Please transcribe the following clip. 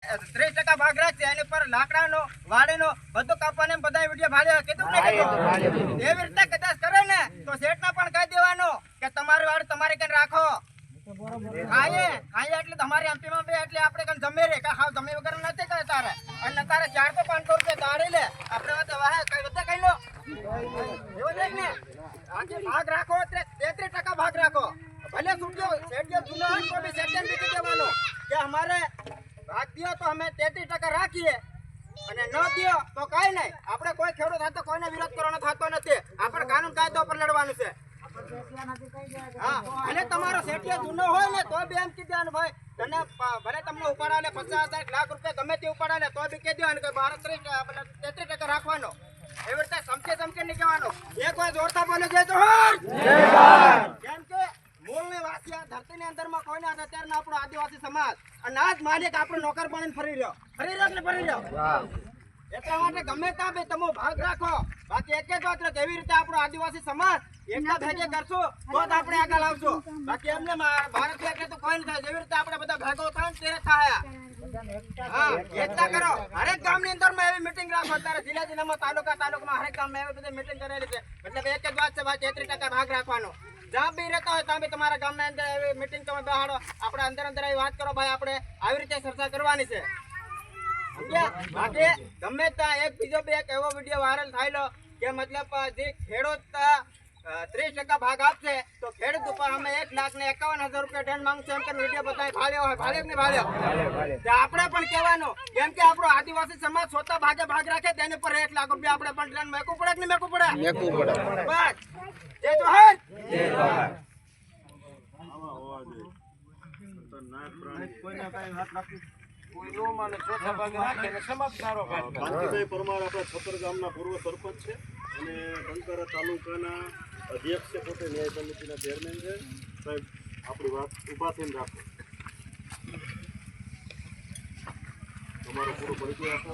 30% ભાગ રાખશે એની પર લાકડાનો વાડીનો બધું કાપવાને બધા વિડીયો ભાડ્યો કીધું ને એવી રીતે કદાચ કરે ને તો શેઠને પણ કહી દેવાનું કે તમારી વાડ તમારી કઈ રાખો ખાઈએ એટલે તમારી એમપીમાં બે એટલે આપણે કઈ જમે રે કે હાવ જમે વગર નથી કરે તારે અને તારે 400-500 રૂપિયા દાડી લે આપણે તો વાહે કઈ બધા કઈ લો એવો દેખ ને આજે ભાગ રાખો 33% ભાગ રાખો ભલે છૂટ્યો શેઠ જૂનો હોય તો બી શેઠને બીજી દેવાનો કે અમારે ભાગ દિયો તો અમે 33% રાખીએ અને ન દિયો તો કાઈ નહીં આપણે કોઈ ખેડૂત થાય તો કોઈને વિરોધ કરવાનો થતો નથી આપણે કાનૂન કાયદો પર લડવાનું છે હા અને તમારો શેઠિયા જૂનો હોય ને તો બી એમ કીધું ભાઈ તને ભલે તમને ઉપાડા લે 50,000 લાખ રૂપિયા ગમે તે ઉપાડા લે તો બી કહી દેવાનું કે 33% રાખવાનો એવી રીતે સમકે નહીં કહેવાનું એક વાર જોરતા બોલે જય જોહર કેમ કે મૂળની વાસિયા ધરતીની અંદરમાં કોઈ ના અત્યારના આપણો આદિવાસી સમાજ અને આજ માલિક આપણો નોકર બનીને ફરી રહ્યો એટલે ફરી રહ્યો એટલા માટે ગમે ત્યાં બી તમે ભાગ રાખો બાકી એક જ વાત કેવી રીતે આપણો આદિવાસી સમાજ એકતા ભેગે કરશું તો જ આપણે આગળ આવશું બાકી એમને ભારત એટલે તો કોઈ નહીં થાય જેવી રીતે આપણે બધા ભેગો થાય તે થાય હા એકતા કરો હરેક ગામની અંદરમાં એવી મીટિંગ રાખો અત્યારે જિલ્લામાં તાલુકામાં હરેક ગામમાં એવી બધી મીટિંગ કરેલી છે મતલબ એક જ વાત છે ભાઈ 33% ભાગ રાખવાનો જ્યાં બી રહેતા હોય ત્યાં બી તમારા ગામના અંદર એવી મીટિંગ તમે બેહાડો આપણે અંદર એવી વાત કરો ભાઈ આપણે આવી રીતે ચર્ચા કરવાની છે બાકી ગમે ત્યાં એક બીજો બે એક એવો વિડીયો વાયરલ થયેલો કે મતલબ જે ખેડૂત 30% ભાગ આપશે તો ખેડૂત ઉપર અમે 1,51,000 રૂપિયા દંડ માંગશું એમ કે વિડીયો બતાવી ભાળ્યો હોય ભાળ્યો કે નહીં ભાળ્યો આપણે પણ કહેવાનું કેમ કે આપણો આદિવાસી સમાજ સ્વતઃ ભાગે ભાગ રાખે તેની પર 1 લાખ રૂપિયા આપણે પણ દંડ મેકવું પડે કે નહીં મેકવું પડે બસ જય જોહર કાંતિભાઈ પરમાર આપણા છોતર ગામના પૂર્વ સરપંચ છે અને બંકારા તાલુકાના અધ્યક્ષ છે પોતે ન્યાય સમિતિના ચેરમેન છે સાહેબ આપણી વાત ઊભા થઈને રાખો તમારો પૂરો પરિચય આપો